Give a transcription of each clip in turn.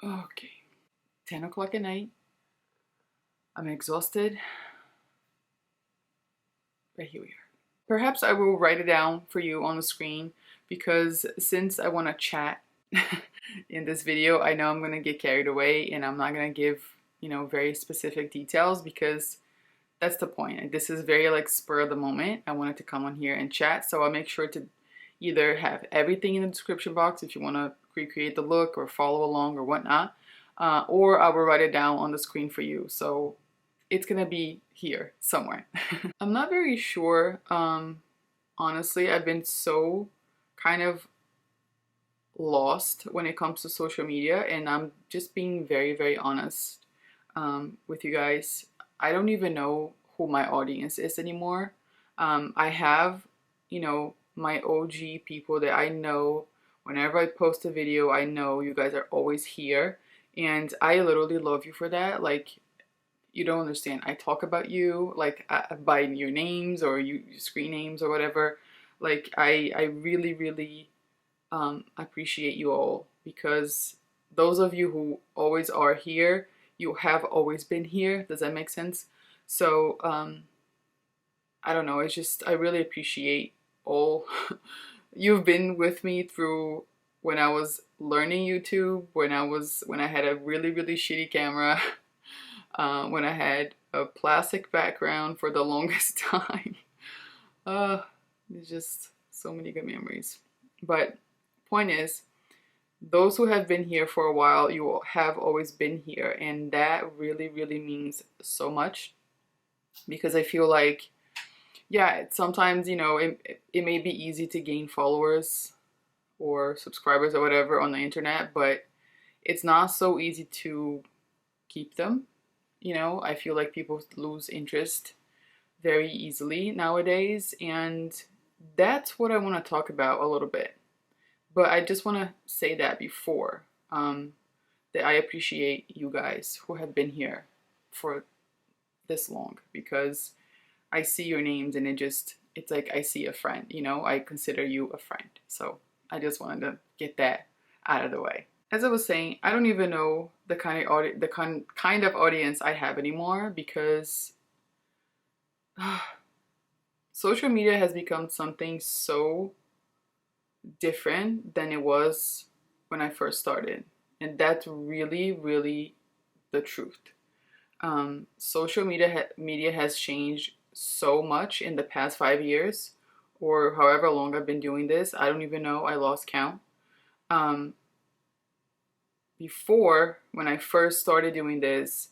Okay, 10 o'clock at night. I'm exhausted, but here we are. Perhaps I will write it down for you on the screen because since I want to chat in this video, I know I'm going to get carried away and I'm not going to give, very specific details because that's the point. This is very like spur of the moment. I wanted to come on here and chat, so I'll make sure to either have everything in the description box if you want to recreate the look or follow along or whatnot, or I will write it down on the screen for you. So it's gonna be here somewhere. I'm not very sure. Honestly, I've been so kind of lost when it comes to social media, and I'm just being very, very honest with you guys. I don't even know who my audience is anymore. I have, my OG people that I know. Whenever I post a video, I know you guys are always here, and I literally love you for that. Like, you don't understand. I talk about you like by your names or you screen names or whatever. Like, I really, really appreciate you all because those of you who always are here, you have always been here. Does that make sense? So I don't know. It's just I really appreciate all you've been with me through when I was learning YouTube, when I had a really, really shitty camera, when I had a plastic background for the longest time. There's just so many good memories. But point is, those who have been here for a while, you have always been here, and that really, really means so much because I feel like, yeah, sometimes, it may be easy to gain followers or subscribers or whatever on the internet, but it's not so easy to keep them. I feel like people lose interest very easily nowadays, and that's what I want to talk about a little bit. But I just want to say that before, that I appreciate you guys who have been here for this long because I see your names and it's like I see a friend, I consider you a friend. So I just wanted to get that out of the way. As I was saying, I don't even know the kind of audience I have anymore because social media has become something so different than it was when I first started. And that's really, really the truth. Social media has changed so much in the past 5 years or however long I've been doing this. I don't even know. I lost count. Before, when I first started doing this,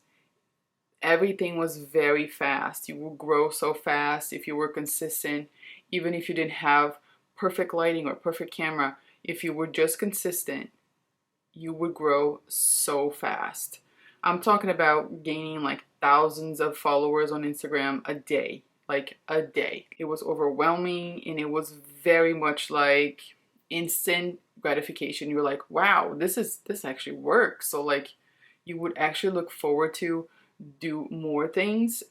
everything was very fast. You would grow so fast if you were consistent, even if you didn't have perfect lighting or perfect camera. If you were just consistent, you would grow so fast. I'm talking about gaining like thousands of followers on Instagram a day, like a day. It was overwhelming and it was very much like instant gratification. You're like, wow, this actually works. So like you would actually look forward to do more things,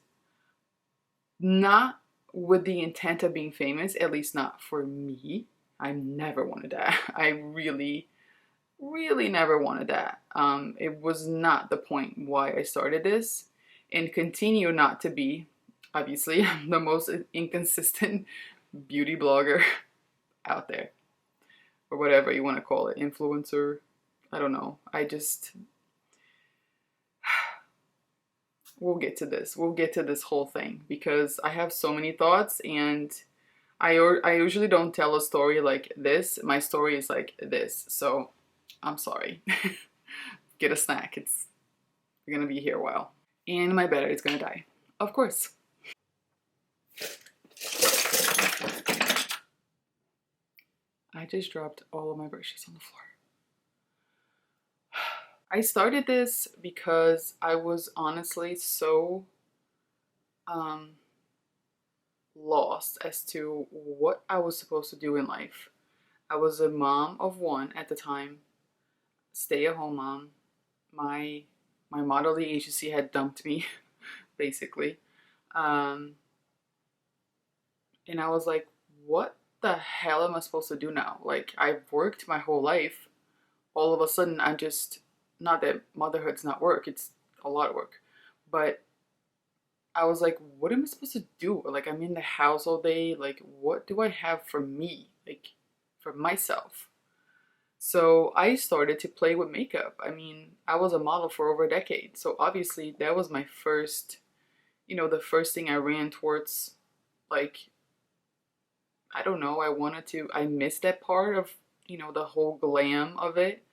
not with the intent of being famous, at least not for me. I never wanted that. I really, really never wanted that. It was not the point why I started this and continue not to be. Obviously, I'm the most inconsistent beauty blogger out there, or whatever you want to call it, influencer. I don't know. We'll get to this. We'll get to this whole thing because I have so many thoughts and I usually don't tell a story like this. My story is like this. So I'm sorry. Get a snack. We're gonna be here a while. And my battery is gonna die. Of course. I just dropped all of my brushes on the floor. I started this because I was honestly so lost as to what I was supposed to do in life. I was a mom of one at the time, stay-at-home mom. My modeling agency had dumped me, basically. And I was like, what the hell am I supposed to do now? Like, I've worked my whole life. All of a sudden, I'm just not that motherhood's not work, it's a lot of work, but I was like, what am I supposed to do? Like, I'm in the house all day. Like, what do I have for me? Like, for myself. So I started to play with makeup. I mean, I was a model for over a decade. So obviously, that was my first, the first thing I ran towards. Like, I don't know, I missed that part of, the whole glam of it.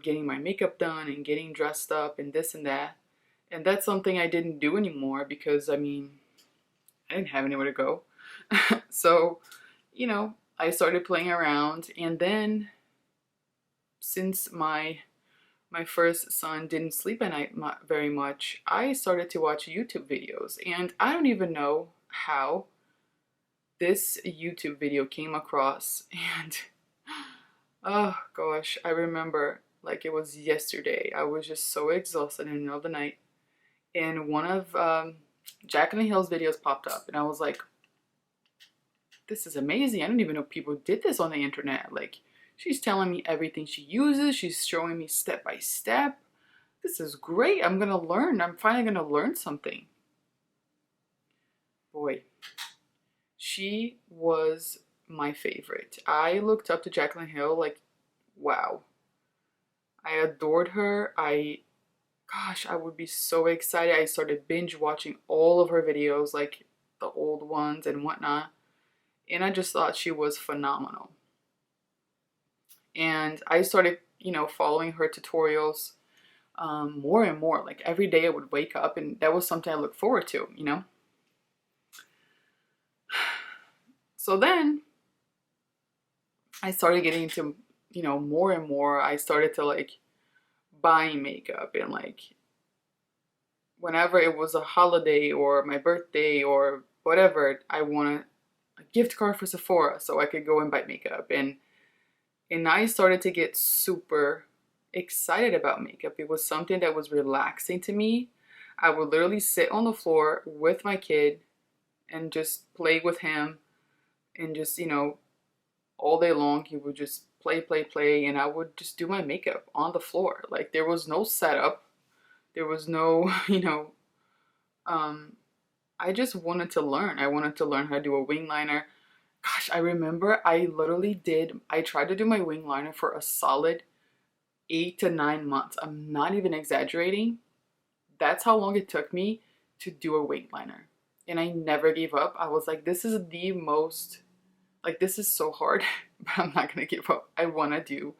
Getting my makeup done and getting dressed up and this and that. And that's something I didn't do anymore because, I mean, I didn't have anywhere to go. So, I started playing around. And then since my first son didn't sleep at night very much, I started to watch YouTube videos. And I don't even know how this YouTube video came across. And oh gosh, I remember like it was yesterday. I was just so exhausted in the middle of the night. And one of Jaclyn Hill's videos popped up. And I was like, this is amazing. I didn't even know people did this on the internet. Like, she's telling me everything she uses. She's showing me step by step. This is great. I'm going to learn. I'm finally going to learn something. Boy, she was my favorite. I looked up to Jaclyn Hill like, wow. I adored her. Gosh, I would be so excited. I started binge watching all of her videos, like the old ones and whatnot. And I just thought she was phenomenal. And I started, following her tutorials more and more. Like every day I would wake up and that was something I looked forward to, So then I started getting into, more and more. I started to like buying makeup and like whenever it was a holiday or my birthday or whatever, I wanted a gift card for Sephora so I could go and buy makeup. And I started to get super excited about makeup. It was something that was relaxing to me. I would literally sit on the floor with my kid and just play with him and just, all day long he would just play, and I would just do my makeup on the floor. Like there was no setup. There was no, I just wanted to learn. I wanted to learn how to do a wing liner. Gosh, I remember I tried to do my wing liner for a solid 8 to 9 months. I'm not even exaggerating. That's how long it took me to do a wing liner. And I never gave up. I was like, this is the most, like, this is so hard, but I'm not going to give up. I want to do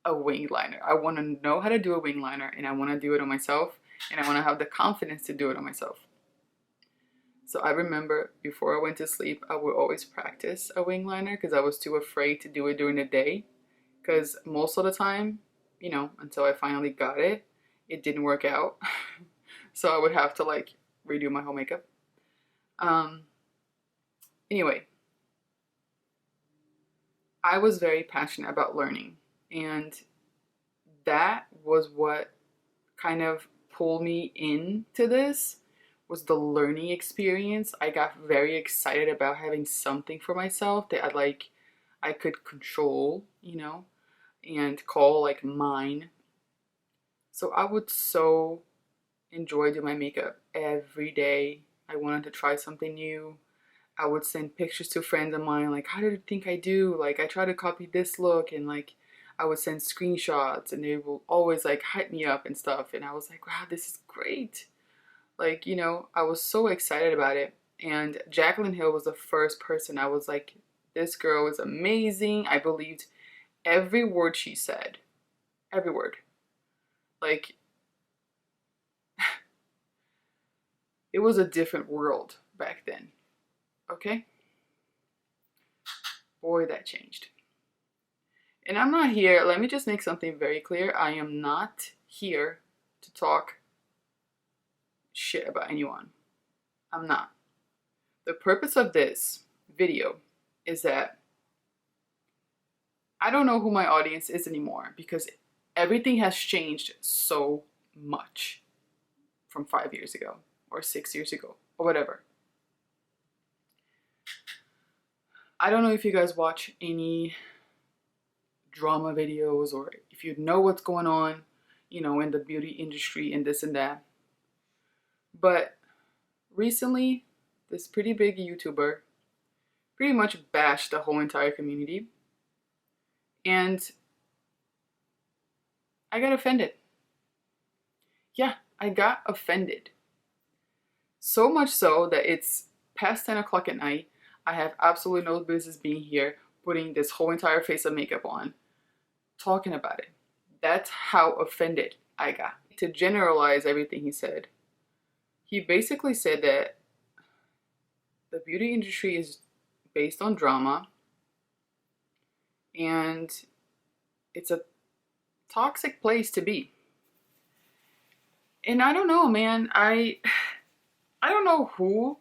a wing liner. I want to know how to do a wing liner, and I want to do it on myself, and I want to have the confidence to do it on myself. So I remember before I went to sleep, I would always practice a wing liner because I was too afraid to do it during the day. Because most of the time, until I finally got it, it didn't work out. So I would have to like redo my whole makeup. Anyway, I was very passionate about learning, and that was what kind of pulled me into this, was the learning experience. I got very excited about having something for myself that I could control, and call like mine. So I would so enjoy doing my makeup every day. I wanted to try something new. I would send pictures to friends of mine, like, how did you think I do? Like, I try to copy this look, and like, I would send screenshots, and they will always like hype me up and stuff. And I was like, wow, this is great. Like, I was so excited about it. And Jaclyn Hill was the first person I was like, this girl is amazing. I believed every word she said. Every word. Like, it was a different world back then. Okay? Boy, that changed. And I'm not here, let me just make something very clear. I am not here to talk shit about anyone. I'm not. The purpose of this video is that I don't know who my audience is anymore because everything has changed so much from 5 years ago or 6 years ago or whatever. I don't know if you guys watch any drama videos or if you know what's going on, you know, in the beauty industry and this and that. But recently, this pretty big YouTuber pretty much bashed the whole entire community, and I got offended. Yeah, I got offended. So much so that it's past 10 o'clock at night. I have absolutely no business being here, putting this whole entire face of makeup on, talking about it. That's how offended I got. To generalize everything he said, he basically said that the beauty industry is based on drama and it's a toxic place to be. And I don't know, man. I don't know who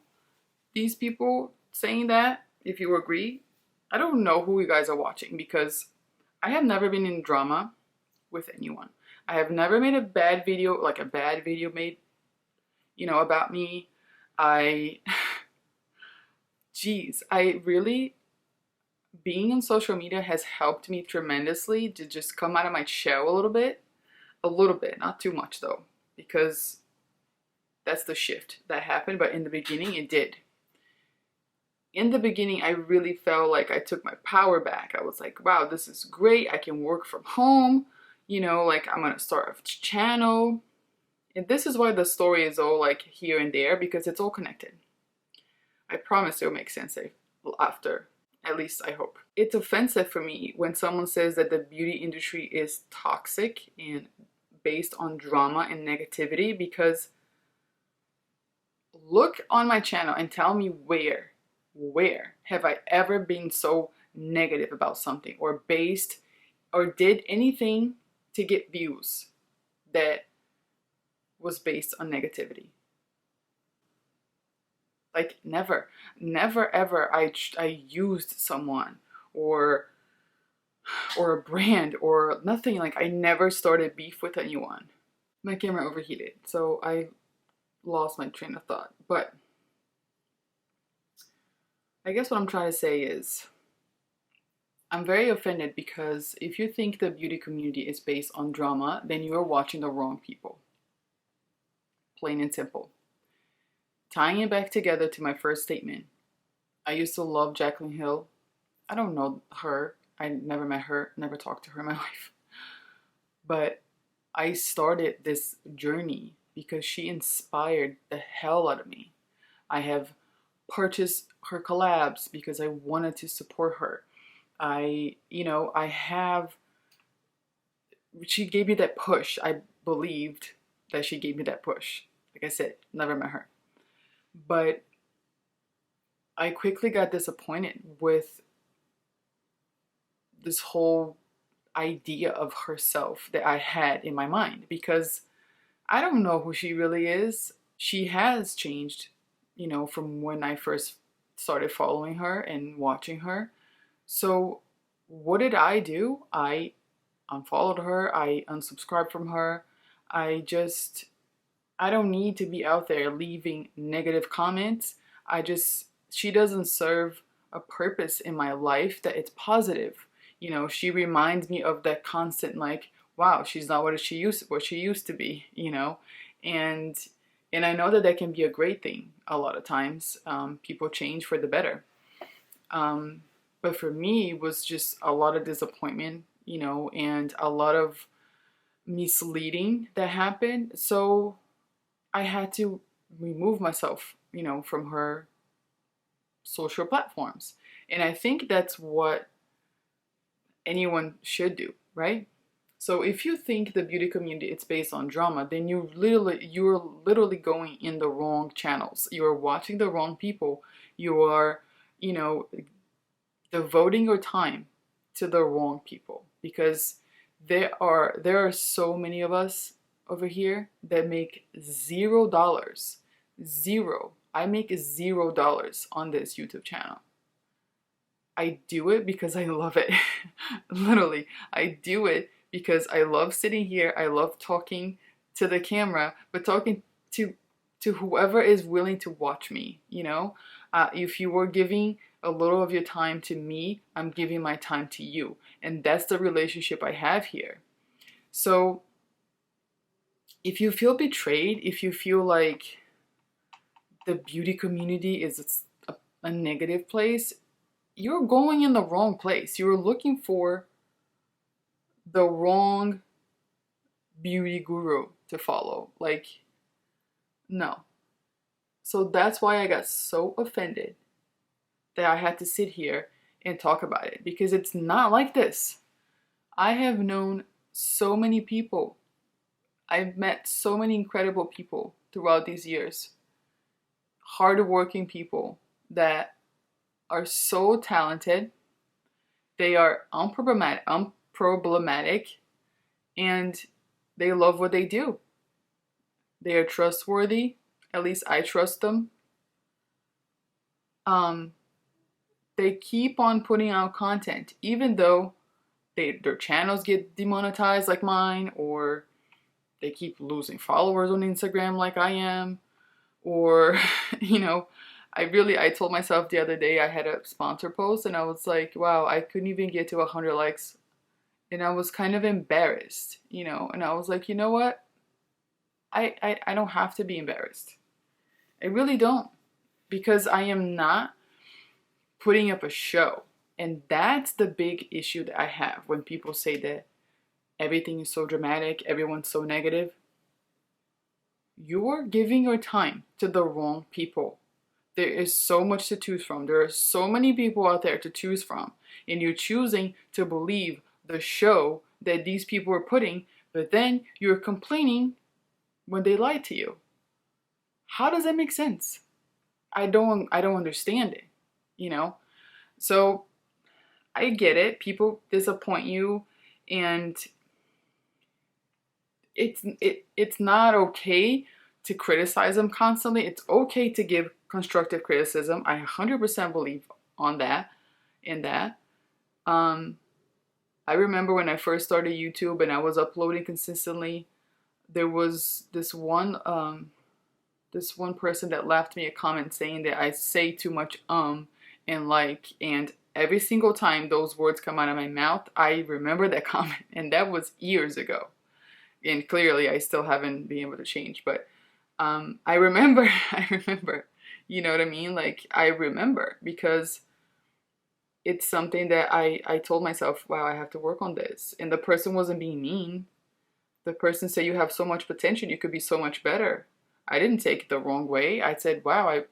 these people saying that, if you agree. I don't know who you guys are watching, because I have never been in drama with anyone. I have never made a bad video, like a bad video made, you know, about me. Geez, I really, being on social media has helped me tremendously to just come out of my shell a little bit. A little bit, not too much though, because that's the shift that happened. But in the beginning, it did. In the beginning, I really felt like I took my power back. I was like, wow, this is great. I can work from home. You know, like I'm gonna start a channel. And this is why the story is all like here and there, because it's all connected. I promise it'll make sense after. At least I hope. It's offensive for me when someone says that the beauty industry is toxic and based on drama and negativity, because look on my channel and tell me where have I ever been so negative about something, or based, or did anything to get views that was based on negativity. Like never ever I used someone or a brand or nothing. Like I never started beef with anyone. My camera overheated, so I lost my train of thought. But I guess what I'm trying to say is I'm very offended, because if you think the beauty community is based on drama, then you are watching the wrong people. Plain and simple. Tying it back together to my first statement, I used to love Jaclyn Hill. I don't know her. I never met her, never talked to her in my life. But I started this journey because she inspired the hell out of me. I have purchased her collabs because I wanted to support her. She gave me that push. I believed that she gave me that push. Like I said, never met her. But I quickly got disappointed with this whole idea of herself that I had in my mind, because I don't know who she really is. She has changed, you know, from when I first started following her and watching her. So what did I do? I unfollowed her. I unsubscribed from her. I don't need to be out there leaving negative comments. She doesn't serve a purpose in my life that it's positive. You know, she reminds me of that constant, like, wow, she's not what she used to be, you know? And I know that can be a great thing a lot of times. People change for the better. But for me, it was just a lot of disappointment, you know, and a lot of misleading that happened. So I had to remove myself, you know, from her social platforms. And I think that's what anyone should do, right? So if you think the beauty community is based on drama, then you're literally going in the wrong channels. You're watching the wrong people. You are, you know, devoting your time to the wrong people, because there are so many of us over here that make $0. Zero. I make $0 on this YouTube channel. I do it because I love it. Literally, I do it because I love sitting here. I love talking to the camera, but talking to whoever is willing to watch me, you know? If you were giving a little of your time to me, I'm giving my time to you. And that's the relationship I have here. So if you feel betrayed, if you feel like the beauty community is a negative place, you're going in the wrong place. You're looking for the wrong beauty guru to follow. Like, no. So that's why I got so offended that I had to sit here and talk about it, because it's not like this. I have known so many people. I've met so many incredible people throughout these years. Hardworking people that are so talented. They are unproblematic, and they love what they do. They are trustworthy. At least I trust them. They keep on putting out content, even though their channels get demonetized like mine, or they keep losing followers on Instagram like I am, or, you know, I told myself the other day I had a sponsor post and I was like, wow, I couldn't even get to 100 likes. And I was kind of embarrassed, you know, and I was like, you know what? I don't have to be embarrassed. I really don't, because I am not putting up a show. And that's the big issue that I have when people say that everything is so dramatic, everyone's so negative. You're giving your time to the wrong people. There is so much to choose from. There are so many people out there to choose from. And you're choosing to believe the show that these people are putting, but then you're complaining when they lie to you. How does that make sense? I don't understand it, you know? So I get it. People disappoint you, and it's not okay to criticize them constantly. It's okay to give constructive criticism. I 100% believe on that, in that. I remember when I first started YouTube and I was uploading consistently, there was this one person that left me a comment saying that I say too much and like, and every single time those words come out of my mouth, I remember that comment, and that was years ago. And clearly I still haven't been able to change, but I remember, you know what I mean? Like, I remember, because it's something that I told myself, wow, I have to work on this. And the person wasn't being mean. The person said, you have so much potential, you could be so much better. I didn't take it the wrong way. I said, wow,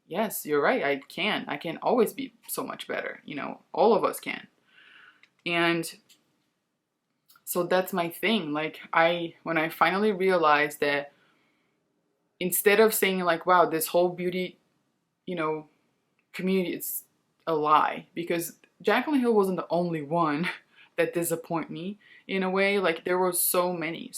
yes, you're right, I can always be so much better. You know, all of us can. And so that's my thing. Like, when I finally realized that instead of saying like, wow, this whole beauty, you know, community is a lie, because Jaclyn Hill wasn't the only one that disappoint me in a way. Like, there were so many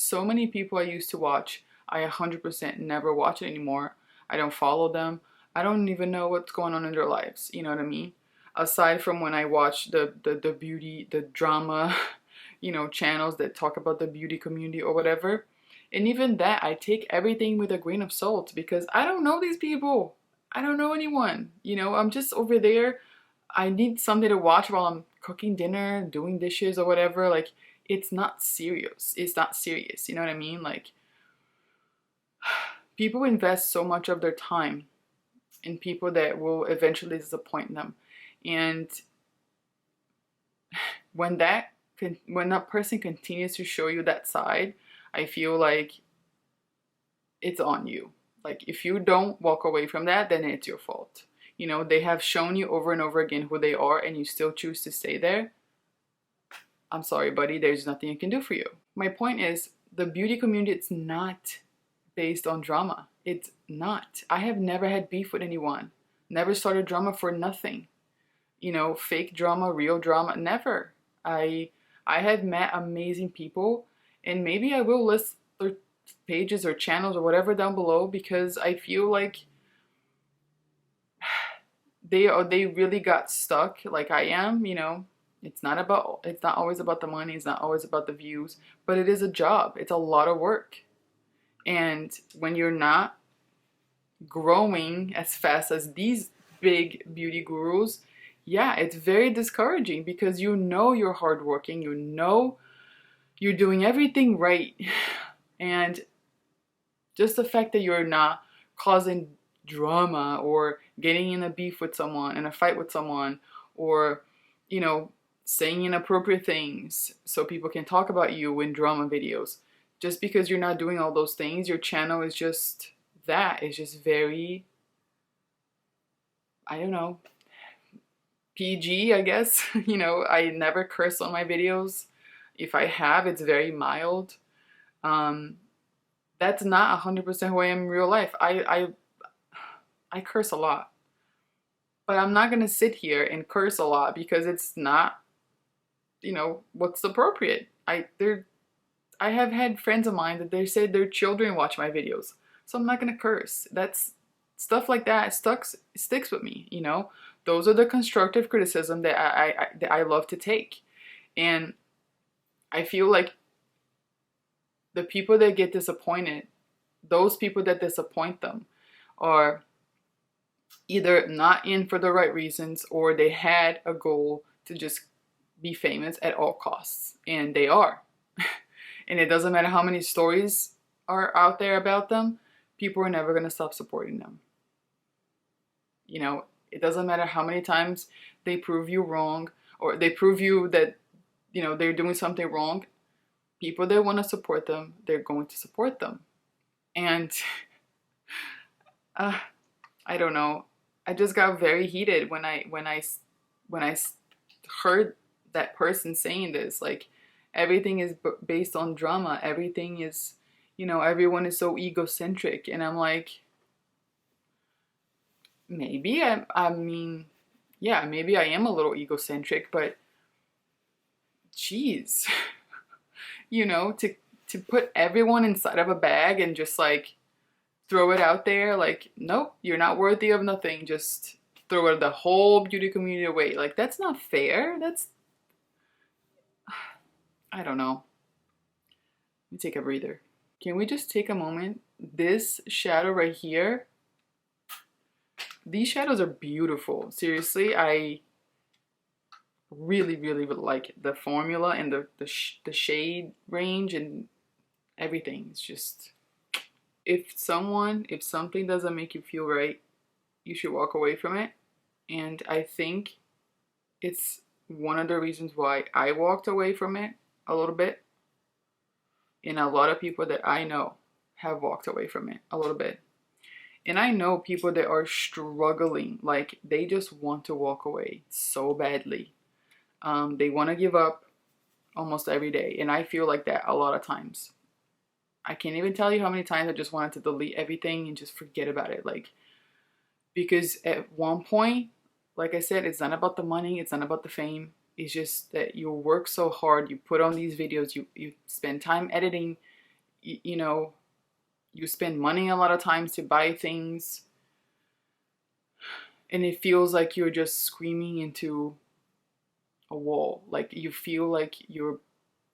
people I used to watch. I 100% never watch it anymore. I don't follow them. I don't even know what's going on in their lives. You know what I mean? Aside from when I watch the beauty, the drama, you know, channels that talk about the beauty community or whatever. And even that, I take everything with a grain of salt, because I don't know these people. I don't know anyone. You know, I'm just over there. I need something to watch while I'm cooking dinner, doing dishes or whatever. Like, it's not serious. It's not serious. You know what I mean? Like, people invest so much of their time in people that will eventually disappoint them. And when that person continues to show you that side, I feel like it's on you. Like, if you don't walk away from that, then it's your fault. You know, they have shown you over and over again who they are, and you still choose to stay there. I'm sorry, buddy, there's nothing I can do for you. My point is, the beauty community, it's not based on drama. It's not. I have never had beef with anyone. Never started drama for nothing. You know, fake drama, real drama, never. I have met amazing people, and maybe I will list their pages or channels or whatever down below, because I feel like they really got stuck like I am. You know, it's not always about the money, it's not always about the views, but it is a job. It's a lot of work. And when you're not growing as fast as these big beauty gurus, yeah, it's very discouraging, because you know you're hardworking, you know you're doing everything right, And just the fact that you're not causing drama or getting in a beef with someone, in a fight with someone, or, you know, saying inappropriate things so people can talk about you in drama videos. Just because you're not doing all those things, your channel is just that. It's just very, I don't know, PG, I guess. You know, I never curse on my videos. If I have, it's very mild. That's not 100% who I am in real life. I curse a lot. But I'm not going to sit here and curse a lot because it's not, you know, what's appropriate. I have had friends of mine that they said their children watch my videos. So I'm not going to curse. That's stuff like that sticks with me, you know. Those are the constructive criticism that I love to take. And I feel like the people that get disappointed, those people that disappoint them, are either not in for the right reasons, or they had a goal to just be famous at all costs, and they are. And it doesn't matter how many stories are out there about them, people are never going to stop supporting them. You know, it doesn't matter how many times they prove you wrong, or they prove you that, you know, they're doing something wrong. People that want to support them, they're going to support them. And I don't know. I just got very heated when I heard that person saying this. Like, everything is based on drama. Everything is, you know, everyone is so egocentric. And I'm like, maybe I mean, yeah, maybe I am a little egocentric, but geez, you know, to put everyone inside of a bag and just like throw it out there, like, nope, you're not worthy of nothing, just throw the whole beauty community away. Like, that's not fair. That's, I don't know. Let me take a breather. Can we just take a moment? This shadow right here, these shadows are beautiful. Seriously, I really like the formula and the shade range and everything. It's just, if something doesn't make you feel right, you should walk away from it. And I think it's one of the reasons why I walked away from it a little bit. And a lot of people that I know have walked away from it a little bit. And I know people that are struggling, like they just want to walk away so badly. They want to give up almost every day. And I feel like that a lot of times. I can't even tell you how many times I just wanted to delete everything and just forget about it. Like, because at one point, like I said, it's not about the money, it's not about the fame. It's just that you work so hard, you put on these videos, you spend time editing, you know, you spend money a lot of times to buy things. And it feels like you're just screaming into a wall. Like, you feel like you're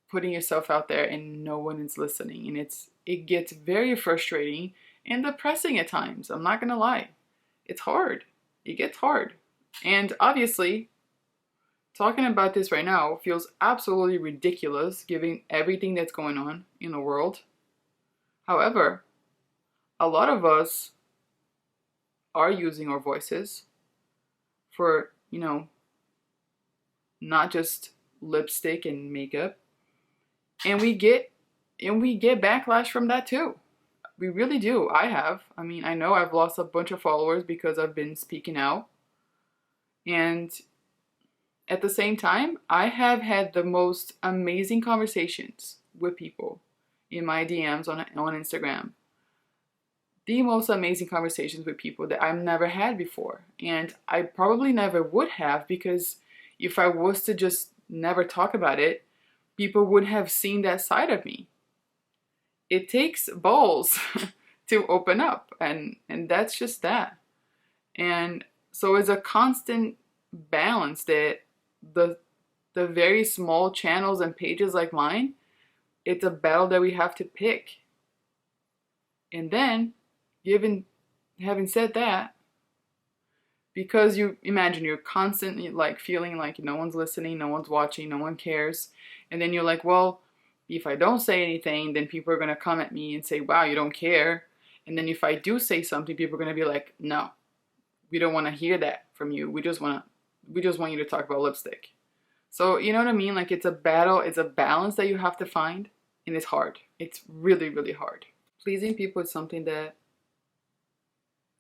putting yourself out there and no one is listening. And it gets very frustrating and depressing at times. I'm not gonna lie. It's hard. It gets hard. And obviously, talking about this right now feels absolutely ridiculous given everything that's going on in the world. However, a lot of us are using our voices for, you know, not just lipstick and makeup. And we get backlash from that too. We really do. I have. I mean, I know I've lost a bunch of followers because I've been speaking out. And at the same time, I have had the most amazing conversations with people in my DMs on Instagram. The most amazing conversations with people that I've never had before. And I probably never would have, because if I was to just never talk about it, people would have seen that side of me. It takes balls to open up, and that's just that. And so it's a constant balance that the very small channels and pages like mine, it's a battle that we have to pick. And then, having said that, because you imagine you're constantly like feeling like no one's listening, no one's watching, no one cares, and then you're like, well, If I don't say anything, then people are going to come at me and say, wow, you don't care. And then if I do say something, people are going to be like, no, we don't want to hear that from you. We just want you to talk about lipstick. So, you know what I mean? Like, it's a battle, it's a balance that you have to find, and it's hard. It's really, really hard. Pleasing people is something that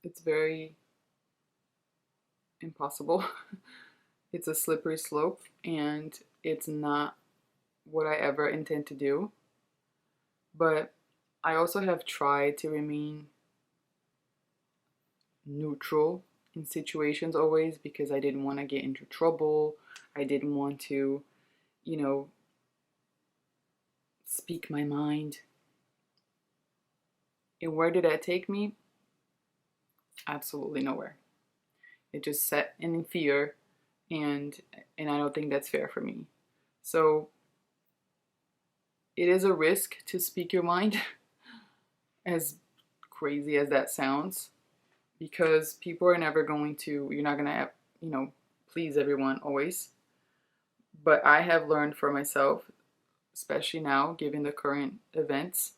it's very impossible. It's a slippery slope, and it's not what I ever intend to do. But I also have tried to remain neutral in situations always, because I didn't want to get into trouble. I didn't want to, you know, speak my mind. And where did that take me? Absolutely nowhere. It just set in fear, and I don't think that's fair for me. So it is a risk to speak your mind, as crazy as that sounds, because people are never going to, you're not going to, please everyone always. But I have learned for myself, especially now, given the current events,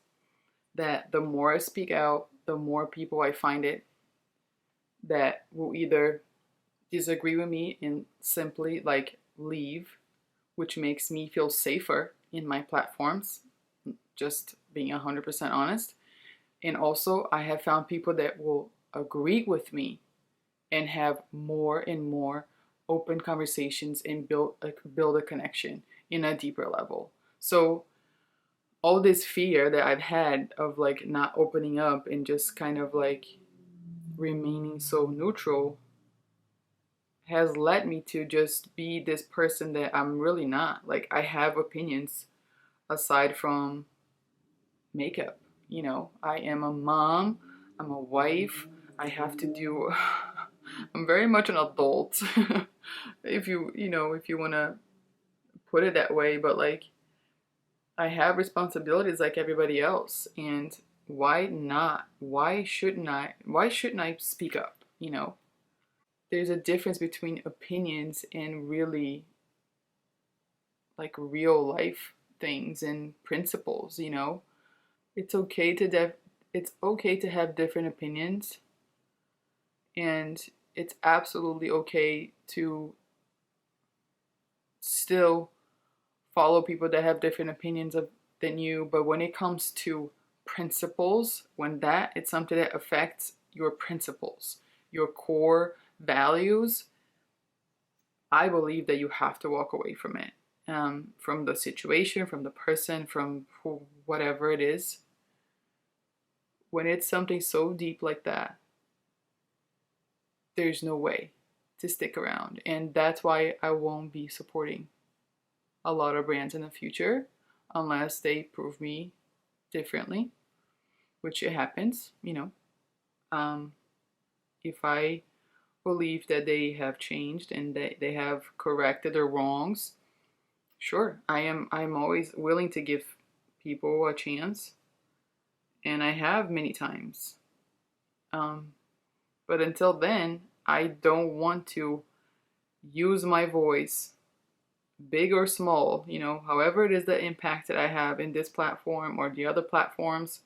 that the more I speak out, the more people I find it that will either disagree with me and simply like leave, which makes me feel safer in my platforms, just being 100% honest. And also, I have found people that will agree with me and have more and more open conversations and build a connection in a deeper level. So all this fear that I've had of like not opening up and just kind of like remaining so neutral has led me to just be this person that I'm really not. Like, I have opinions aside from makeup. I am a mom, I'm a wife, I have to do I'm very much an adult. If you want to put it that way, but like, I have responsibilities like everybody else, and why not? Why shouldn't I speak up? There's a difference between opinions and really like real life things and principles. It's okay to have different opinions, and it's absolutely okay to still follow people that have different opinions than you. But when it comes to principles, it's something that affects your principles, your core values, I believe that you have to walk away from it, from the situation, from the person, from whatever it is. When it's something so deep like that, there's no way to stick around. And that's why I won't be supporting a lot of brands in the future unless they prove me differently, which it happens. If I believe that they have changed and that they have corrected their wrongs, sure, I'm always willing to give people a chance, and I have many times. But until then, I don't want to use my voice, big or small, however it is the impact that I have in this platform or the other platforms.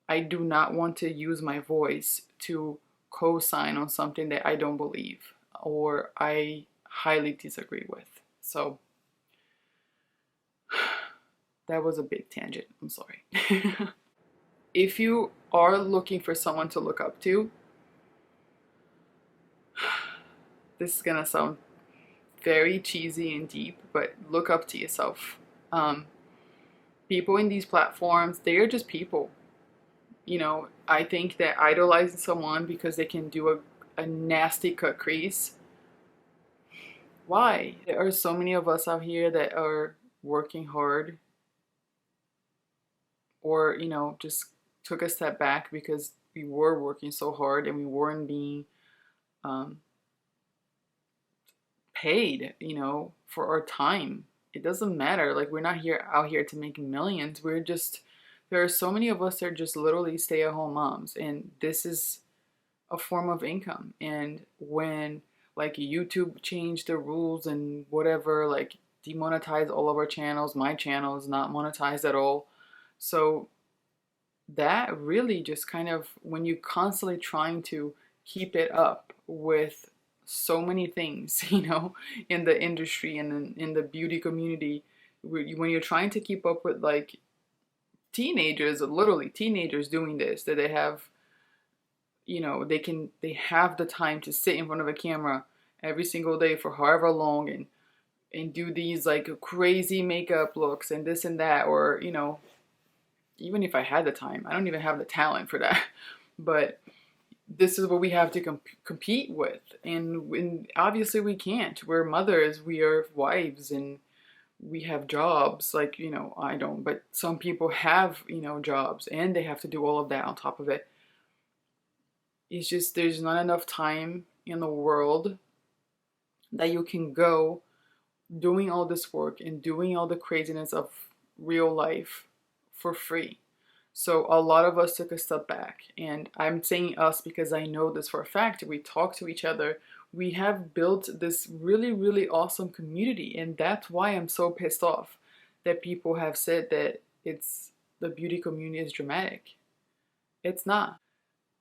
I do not want to use my voice to co-sign on something that I don't believe or I highly disagree with. So that was a big tangent. I'm sorry. If you are looking for someone to look up to, this is gonna sound very cheesy and deep, but look up to yourself. People in these platforms, they are just people. I think that idolizing someone because they can do a nasty cut crease, why? There are so many of us out here that are working hard, or just took a step back because we were working so hard and we weren't being paid for our time. It doesn't matter, like, we're not out here to make millions. There are so many of us that are just literally stay-at-home moms, and this is a form of income. And when like YouTube changed the rules and whatever, like demonetize all of our channels. My channel is not monetized at all. So that really just kind of, when you're constantly trying to keep it up with so many things, you know, in the industry and in the beauty community, when you're trying to keep up with like teenagers, literally teenagers doing this, that they have, you know, they have the time to sit in front of a camera every single day for however long and do these like crazy makeup looks and this and that, or, you know, even if I had the time, I don't even have the talent for that. But this is what we have to compete with. And obviously we can't. We're mothers, we are wives, and we have jobs. Like, you know, I don't, but some people have, you know, jobs and they have to do all of that on top of it. It's just, there's not enough time in the world that you can go doing all this work and doing all the craziness of real life for free. So a lot of us took a step back, and I'm saying us because I know this for a fact. We talk to each other. We have built this really, really awesome community, and that's why I'm so pissed off that people have said that the beauty community is dramatic. It's not.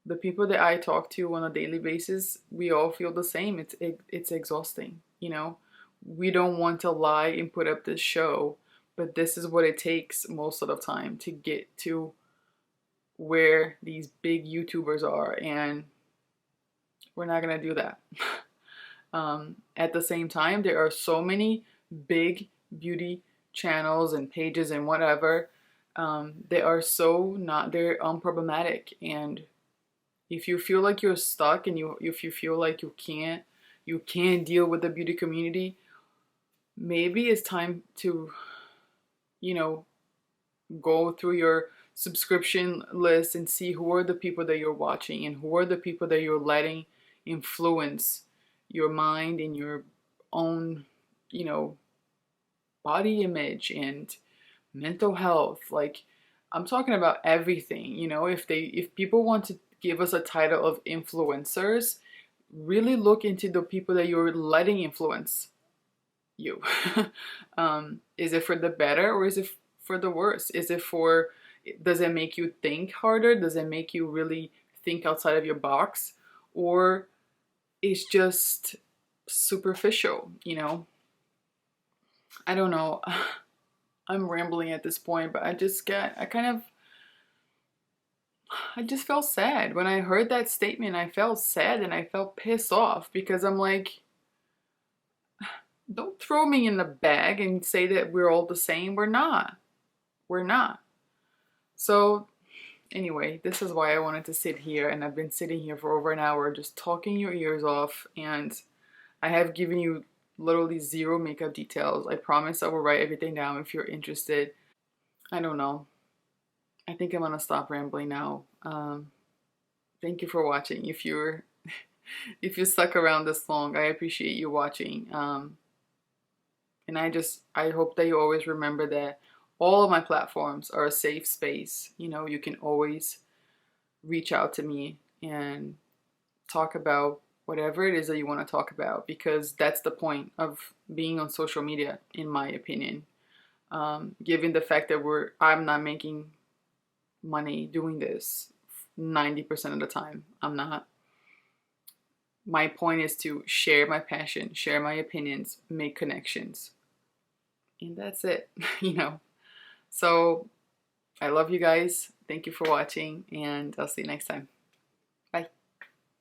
The people that I talk to on a daily basis, we all feel the same. It's exhausting, you know. We don't want to lie and put up this show, but this is what it takes most of the time to get to where these big YouTubers are, and we're not gonna do that. At the same time, there are so many big beauty channels and pages and whatever. They are they're unproblematic, and if you feel like you're stuck and if you feel like you can't deal with the beauty community, maybe it's time to, you know, go through your subscription list and see who are the people that you're watching and who are the people that you're letting influence your mind and your own, you know, body image and mental health. Like, I'm talking about everything, you know. If people want to give us a title of influencers, really look into the people that you're letting influence you. Is it for the better or is it for the worse? Does it make you think harder? Does it make you really think outside of your box? Or it's just superficial, you know? I don't know. I'm rambling at this point, but I just felt sad. When I heard that statement, I felt sad and I felt pissed off because I'm like, don't throw me in the bag and say that we're all the same. We're not. We're not. So anyway, this is why I wanted to sit here, and I've been sitting here for over an hour just talking your ears off, and I have given you literally zero makeup details. I promise I will write everything down if you're interested. I don't know. I think I'm gonna stop rambling now. Thank you for watching. If you stuck around this long, I appreciate you watching. And I hope that you always remember that all of my platforms are a safe space. You know, you can always reach out to me and talk about whatever it is that you want to talk about, because that's the point of being on social media, in my opinion. Given the fact that I'm not making money doing this 90% of the time. I'm not. My point is to share my passion, share my opinions, make connections. And that's it, you know. So I love you guys. Thank you for watching, and I'll see you next time. Bye.